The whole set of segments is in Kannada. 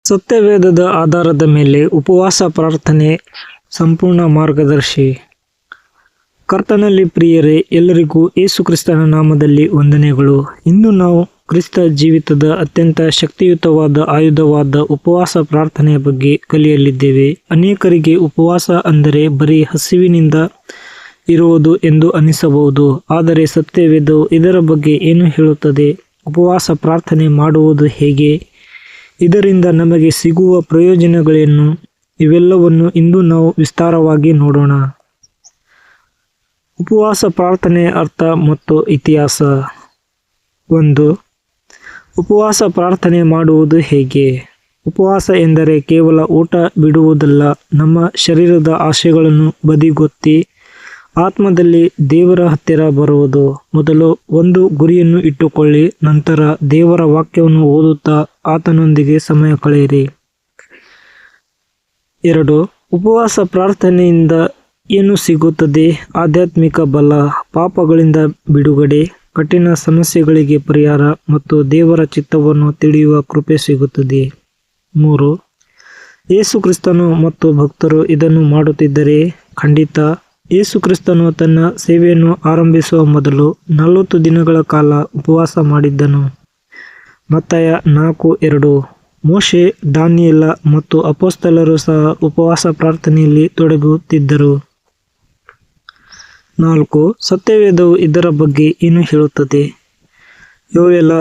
ಸತ್ಯವೇದದ ಆಧಾರದ ಮೇಲೆ ಉಪವಾಸ ಪ್ರಾರ್ಥನೆ ಸಂಪೂರ್ಣ ಮಾರ್ಗದರ್ಶಿ. ಕರ್ತನಲ್ಲಿ ಪ್ರಿಯರೇ, ಎಲ್ಲರಿಗೂ ಯೇಸು ಕ್ರಿಸ್ತನ ನಾಮದಲ್ಲಿ ವಂದನೆಗಳು. ಇಂದು ನಾವು ಕ್ರಿಸ್ತ ಜೀವಿತದ ಅತ್ಯಂತ ಶಕ್ತಿಯುತವಾದ ಆಯುಧವಾದ ಉಪವಾಸ ಪ್ರಾರ್ಥನೆಯ ಬಗ್ಗೆ ಕಲಿಯಲಿದ್ದೇವೆ. ಅನೇಕರಿಗೆ ಉಪವಾಸ ಅಂದರೆ ಬರೀ ಹಸಿವಿನಿಂದ ಇರುವುದು ಎಂದು ಅನಿಸಬಹುದು. ಆದರೆ ಸತ್ಯವೇದವು ಇದರ ಬಗ್ಗೆ ಏನು ಹೇಳುತ್ತದೆ? ಉಪವಾಸ ಪ್ರಾರ್ಥನೆ ಮಾಡುವುದು ಹೇಗೆ? ಇದರಿಂದ ನಮಗೆ ಸಿಗುವ ಪ್ರಯೋಜನಗಳೇನು? ಇವೆಲ್ಲವನ್ನು ಇಂದು ನಾವು ವಿಸ್ತಾರವಾಗಿ ನೋಡೋಣ. ಉಪವಾಸ ಪ್ರಾರ್ಥನೆಯ ಅರ್ಥ ಮತ್ತು ಇತಿಹಾಸ. 1. ಉಪವಾಸ ಪ್ರಾರ್ಥನೆ ಮಾಡುವುದು ಹೇಗೆ? ಉಪವಾಸ ಎಂದರೆ ಕೇವಲ ಊಟ ಬಿಡುವುದಲ್ಲ. ನಮ್ಮ ಶರೀರದ ಆಶೆಗಳನ್ನು ಬದಿಗೊತ್ತಿ ಆತ್ಮದಲ್ಲಿ ದೇವರ ಹತ್ತಿರ ಬರುವುದು. ಮೊದಲು ಒಂದು ಗುರಿಯನ್ನು ಇಟ್ಟುಕೊಳ್ಳಿ, ನಂತರ ದೇವರ ವಾಕ್ಯವನ್ನು ಓದುತ್ತಾ ಆತನೊಂದಿಗೆ ಸಮಯ ಕಳೆಯಿರಿ. 2. ಉಪವಾಸ ಪ್ರಾರ್ಥನೆಯಿಂದ ಏನು ಸಿಗುತ್ತದೆ? ಆಧ್ಯಾತ್ಮಿಕ ಬಲ, ಪಾಪಗಳಿಂದ ಬಿಡುಗಡೆ, ಕಠಿಣ ಸಮಸ್ಯೆಗಳಿಗೆ ಪರಿಹಾರ ಮತ್ತು ದೇವರ ಚಿತ್ತವನ್ನು ತಿಳಿಯುವ ಕೃಪೆ ಸಿಗುತ್ತದೆ. 3. ಯೇಸು ಕ್ರಿಸ್ತನು ಮತ್ತು ಭಕ್ತರು ಇದನ್ನು ಮಾಡುತ್ತಿದ್ದರೆ? ಖಂಡಿತ. ಯೇಸು ಕ್ರಿಸ್ತನು ತನ್ನ ಸೇವೆಯನ್ನು ಆರಂಭಿಸುವ ಮೊದಲು 40 ದಿನಗಳ ಕಾಲ ಉಪವಾಸ ಮಾಡಿದ್ದನು. ಮತ್ತಾಯ 4:2. ಮೋಶೆ, ದಾನಿಯೇಲ ಮತ್ತು ಅಪೊಸ್ತಲರು ಸಹ ಉಪವಾಸ ಪ್ರಾರ್ಥನೆಯಲ್ಲಿ ತೊಡಗುತ್ತಿದ್ದರು. 4. ಸತ್ಯವೇದವು ಇದರ ಬಗ್ಗೆ ಏನು ಹೇಳುತ್ತದೆ? ಯೋವೇಲ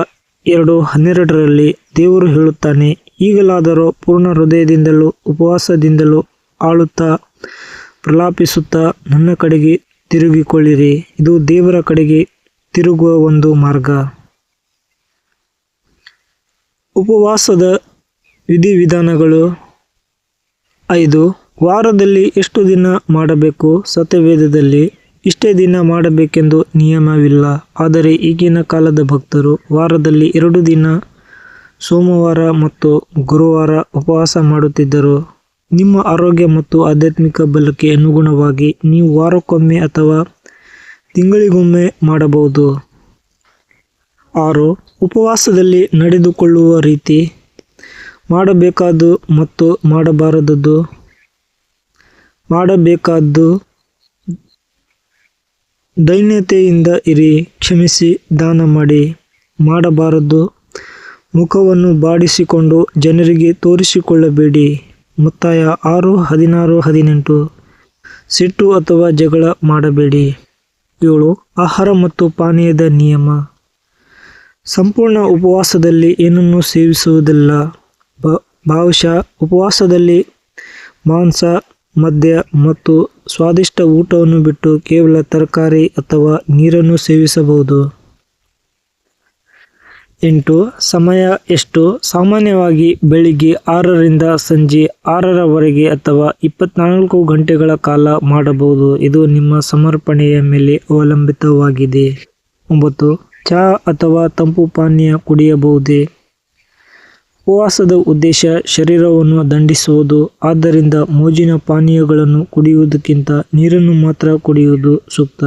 2:12ರಲ್ಲಿ ದೇವರು ಹೇಳುತ್ತಾನೆ, ಈಗಲಾದರೂ ಪೂರ್ಣ ಹೃದಯದಿಂದಲೂ ಉಪವಾಸದಿಂದಲೂ ಆಳುತ್ತಾ ಪ್ರಲಾಪಿಸುತ್ತಾ ನನ್ನ ಕಡೆಗೆ ತಿರುಗಿಕೊಳ್ಳಿರಿ. ಇದು ದೇವರ ಕಡೆಗೆ ತಿರುಗುವ ಒಂದು ಮಾರ್ಗ. ಉಪವಾಸದ ವಿಧಿವಿಧಾನಗಳು. 5. ವಾರದಲ್ಲಿ ಎಷ್ಟು ದಿನ ಮಾಡಬೇಕು? ಸತ್ಯವೇದದಲ್ಲಿ ಇಷ್ಟೇ ದಿನ ಮಾಡಬೇಕೆಂದು ನಿಯಮವಿಲ್ಲ. ಆದರೆ ಈಗಿನ ಕಾಲದ ಭಕ್ತರು ವಾರದಲ್ಲಿ 2 ದಿನ, ಸೋಮವಾರ ಮತ್ತು ಗುರುವಾರ ಉಪವಾಸ ಮಾಡುತ್ತಿದ್ದರು. ನಿಮ್ಮ ಆರೋಗ್ಯ ಮತ್ತು ಆಧ್ಯಾತ್ಮಿಕ ಬಲಕ್ಕೆ ಅನುಗುಣವಾಗಿ ನೀವು ವಾರಕ್ಕೊಮ್ಮೆ ಅಥವಾ ತಿಂಗಳಿಗೊಮ್ಮೆ ಮಾಡಬಹುದು. 6. ಉಪವಾಸದಲ್ಲಿ ನಡೆದುಕೊಳ್ಳುವ ರೀತಿ. ಮಾಡಬೇಕಾದ್ದು ಮತ್ತು ಮಾಡಬಾರದು. ಮಾಡಬೇಕಾದ್ದು: ದೈನ್ಯತೆಯಿಂದ ಇರಿ, ಕ್ಷಮಿಸಿ, ದಾನ ಮಾಡಿ. ಮಾಡಬಾರದು: ಮುಖವನ್ನು ಬಾಡಿಸಿಕೊಂಡು ಜನರಿಗೆ ತೋರಿಸಿಕೊಳ್ಳಬೇಡಿ. ಮತ್ತಾಯ 6:16-18. ಸಿಟ್ಟು ಅಥವಾ ಜಗಳ ಮಾಡಬೇಡಿ. 7. ಆಹಾರ ಮತ್ತು ಪಾನೀಯದ ನಿಯಮ. ಸಂಪೂರ್ಣ ಉಪವಾಸದಲ್ಲಿ ಏನನ್ನೂ ಸೇವಿಸುವುದಿಲ್ಲ. ಬಹುಶಃ ಉಪವಾಸದಲ್ಲಿ ಮಾಂಸ, ಮದ್ಯ ಮತ್ತು ಸ್ವಾದಿಷ್ಟ ಊಟವನ್ನು ಬಿಟ್ಟು ಕೇವಲ ತರಕಾರಿ ಅಥವಾ ನೀರನ್ನು ಸೇವಿಸಬಹುದು. 8. ಸಮಯ ಎಷ್ಟು? ಸಾಮಾನ್ಯವಾಗಿ ಬೆಳಿಗ್ಗೆ 6ರಿಂದ ಸಂಜೆ 6ರವರೆಗೆ ಅಥವಾ 24 ಗಂಟೆಗಳ ಕಾಲ ಮಾಡಬಹುದು. ಇದು ನಿಮ್ಮ ಸಮರ್ಪಣೆಯ ಮೇಲೆ ಅವಲಂಬಿತವಾಗಿದೆ. 9. ಚಹಾ ಅಥವಾ ತಂಪು ಪಾನೀಯ ಕುಡಿಯಬಹುದೇ? ಉಪವಾಸದ ಉದ್ದೇಶ ಶರೀರವನ್ನು ದಂಡಿಸುವುದು. ಆದ್ದರಿಂದ ಮೋಜಿನ ಪಾನೀಯಗಳನ್ನು ಕುಡಿಯುವುದಕ್ಕಿಂತ ನೀರನ್ನು ಮಾತ್ರ ಕುಡಿಯುವುದು ಸೂಕ್ತ.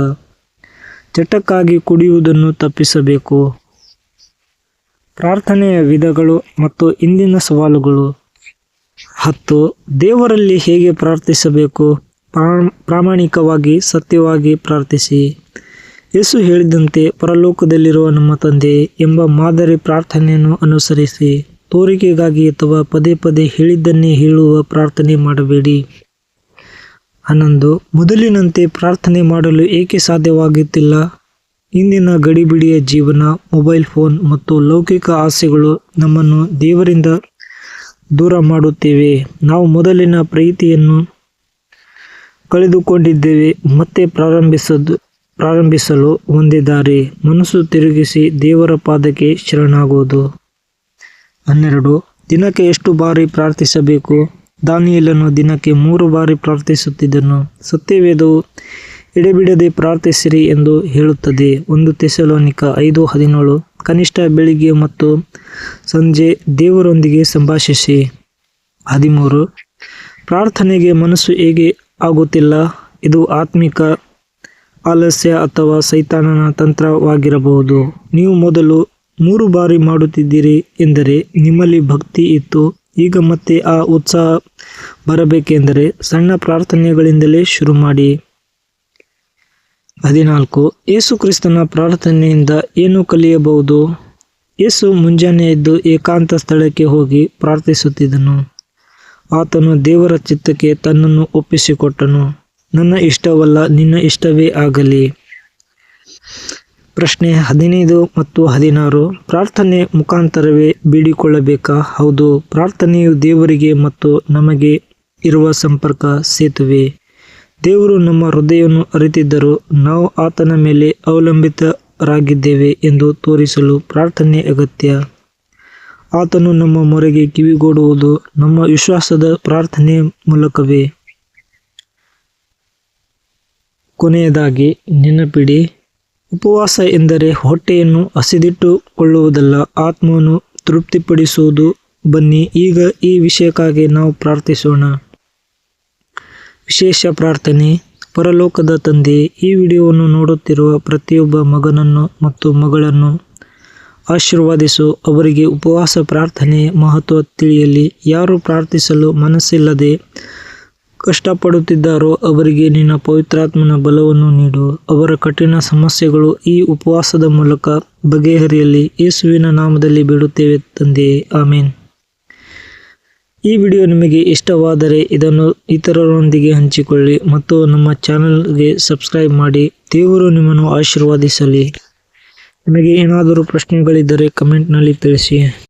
ಚಟಕ್ಕಾಗಿ ಕುಡಿಯುವುದನ್ನು ತಪ್ಪಿಸಬೇಕು. ಪ್ರಾರ್ಥನೆಯ ವಿಧಗಳು ಮತ್ತು ಇಂದಿನ ಸವಾಲುಗಳು. 10. ದೇವರಲ್ಲಿ ಹೇಗೆ ಪ್ರಾರ್ಥಿಸಬೇಕು? ಪ್ರಾಮಾಣಿಕವಾಗಿ, ಸತ್ಯವಾಗಿ ಪ್ರಾರ್ಥಿಸಿ. ಯೇಸು ಹೇಳಿದಂತೆ, ಪರಲೋಕದಲ್ಲಿರುವ ನಮ್ಮ ತಂದೆ ಎಂಬ ಮಾದರಿ ಪ್ರಾರ್ಥನೆಯನ್ನು ಅನುಸರಿಸಿ. ತೋರಿಕೆಗಾಗಿ ಅಥವಾ ಪದೇ ಪದೇ ಹೇಳಿದ್ದನ್ನೇ ಹೇಳುವ ಪ್ರಾರ್ಥನೆ ಮಾಡಬೇಡಿ. 11. ಮೊದಲಿನಂತೆ ಪ್ರಾರ್ಥನೆ ಮಾಡಲು ಏಕೆ ಸಾಧ್ಯವಾಗುತ್ತಿಲ್ಲ? ಇಂದಿನ ಗಡಿಬಿಡಿಯ ಜೀವನ, ಮೊಬೈಲ್ ಫೋನ್ ಮತ್ತು ಲೌಕಿಕ ಆಸೆಗಳು ನಮ್ಮನ್ನು ದೇವರಿಂದ ದೂರ ಮಾಡುತ್ತಿವೆ. ನಾವು ಮೊದಲಿನ ಪ್ರೀತಿಯನ್ನು ಕಳೆದುಕೊಂಡಿದ್ದೇವೆ. ಮತ್ತೆ ಪ್ರಾರಂಭಿಸಲು ಒಂದೇ ದಾರಿ: ಮನಸ್ಸು ತಿರುಗಿಸಿ ದೇವರ ಪಾದಕ್ಕೆ ಶರಣಾಗುವುದು. 12. ದಿನಕ್ಕೆ ಎಷ್ಟು ಬಾರಿ ಪ್ರಾರ್ಥಿಸಬೇಕು? ದಾನಿಯೇಲನು ದಿನಕ್ಕೆ 3 ಬಾರಿ ಪ್ರಾರ್ಥಿಸುತ್ತಿದ್ದನು. ಸತ್ಯವೇದವು ಎಡೆಬಿಡದೆ ಪ್ರಾರ್ಥಿಸಿರಿ ಎಂದು ಹೇಳುತ್ತದೆ. 1 ಥೆಸಲೋನಿಕ 5:17. ಕನಿಷ್ಠ ಬೆಳಿಗ್ಗೆ ಮತ್ತು ಸಂಜೆ ದೇವರೊಂದಿಗೆ ಸಂಭಾಷಿಸಿ. 13. ಪ್ರಾರ್ಥನೆಗೆ ಮನಸ್ಸು ಹೇಗೆ ಆಗುತ್ತಿಲ್ಲ? ಇದು ಆತ್ಮಿಕ ಆಲಸ್ಯ ಅಥವಾ ಸೈತಾನನ ತಂತ್ರವಾಗಿರಬಹುದು. ನೀವು ಮೊದಲು 3 ಬಾರಿ ಮಾಡುತ್ತಿದ್ದೀರಿ ಎಂದರೆ ನಿಮ್ಮಲ್ಲಿ ಭಕ್ತಿ ಇತ್ತು. ಈಗ ಮತ್ತೆ ಆ ಉತ್ಸಾಹ ಬರಬೇಕೆಂದರೆ ಸಣ್ಣ ಪ್ರಾರ್ಥನೆಗಳಿಂದಲೇ ಶುರು ಮಾಡಿ. 14. ಯೇಸು ಕ್ರಿಸ್ತನ ಪ್ರಾರ್ಥನೆಯಿಂದ ಏನು ಕಲಿಯಬಹುದು? ಯೇಸು ಮುಂಜಾನೆ ಎದ್ದು ಏಕಾಂತ ಸ್ಥಳಕ್ಕೆ ಹೋಗಿ ಪ್ರಾರ್ಥಿಸುತ್ತಿದ್ದನು. ಆತನು ದೇವರ ಚಿತ್ತಕ್ಕೆ ತನ್ನನ್ನು ಒಪ್ಪಿಸಿಕೊಟ್ಟನು. ನನ್ನ ಇಷ್ಟವಲ್ಲ, ನಿನ್ನ ಇಷ್ಟವೇ ಆಗಲಿ. ಪ್ರಶ್ನೆ 15 ಮತ್ತು 16. ಪ್ರಾರ್ಥನೆ ಮುಖಾಂತರವೇ ಬೇಡಿಕೊಳ್ಳಬೇಕಾ? ಹೌದು. ಪ್ರಾರ್ಥನೆಯು ದೇವರಿಗೆ ಮತ್ತು ನಮಗೆ ಇರುವ ಸಂಪರ್ಕ ಸೇತುವೆ. ದೇವರು ನಮ್ಮ ಹೃದಯವನ್ನು ಅರಿತಿದ್ದರೂ ನಾವು ಆತನ ಮೇಲೆ ಅವಲಂಬಿತರಾಗಿದ್ದೇವೆ ಎಂದು ತೋರಿಸಲು ಪ್ರಾರ್ಥನೆ ಅಗತ್ಯ. ಆತನು ನಮ್ಮ ಮೊರೆಗೆ ಕಿವಿಗೊಡುವುದು ನಮ್ಮ ವಿಶ್ವಾಸದ ಪ್ರಾರ್ಥನೆಯ ಮೂಲಕವೇ. ಕೊನೆಯದಾಗಿ ನೆನಪಿಡಿ, ಉಪವಾಸ ಎಂದರೆ ಹೊಟ್ಟೆಯನ್ನು ಹಸಿದಿಟ್ಟುಕೊಳ್ಳುವುದಲ್ಲ, ಆತ್ಮವನ್ನು ತೃಪ್ತಿಪಡಿಸುವುದು. ಬನ್ನಿ ಈಗ ಈ ವಿಷಯಕ್ಕಾಗಿ ನಾವು ಪ್ರಾರ್ಥಿಸೋಣ. ವಿಶೇಷ ಪ್ರಾರ್ಥನೆ. ಪರಲೋಕದ ತಂದೆ, ಈ ವಿಡಿಯೋವನ್ನು ನೋಡುತ್ತಿರುವ ಪ್ರತಿಯೊಬ್ಬ ಮಗನನ್ನು ಮತ್ತು ಮಗಳನ್ನು ಆಶೀರ್ವದಿಸು. ಅವರಿಗೆ ಉಪವಾಸ ಪ್ರಾರ್ಥನೆ ಮಹತ್ವ ತಿಳಿಯಲಿ. ಯಾರು ಪ್ರಾರ್ಥಿಸಲು ಮನಸ್ಸಿಲ್ಲದೆ ಕಷ್ಟಪಡುತ್ತಿದ್ದಾರೋ ಅವರಿಗೆ ನಿನ್ನ ಪವಿತ್ರಾತ್ಮನ ಬಲವನ್ನು ನೀಡು. ಅವರ ಕಠಿಣ ಸಮಸ್ಯೆಗಳು ಈ ಉಪವಾಸದ ಮೂಲಕ ಬಗೆಹರಿಯಲಿ. ಯೇಸುವಿನ ನಾಮದಲ್ಲಿ ಬೇಡುತ್ತೇವೆ ತಂದೆಯೇ, ಆಮೇನ್. ಈ ವಿಡಿಯೋ ನಿಮಗೆ ಇಷ್ಟವಾದರೆ ಇದನ್ನು ಇತರರೊಂದಿಗೆ ಹಂಚಿಕೊಳ್ಳಿ ಮತ್ತು ನಮ್ಮ ಚಾನಲ್ಗೆ ಸಬ್ಸ್ಕ್ರೈಬ್ ಮಾಡಿ. ದೇವರು ನಿಮ್ಮನ್ನು ಆಶೀರ್ವದಿಸಲಿ. ನಿಮಗೆ ಏನಾದರೂ ಪ್ರಶ್ನೆಗಳಿದ್ದರೆ ಕಮೆಂಟ್ನಲ್ಲಿ ತಿಳಿಸಿ.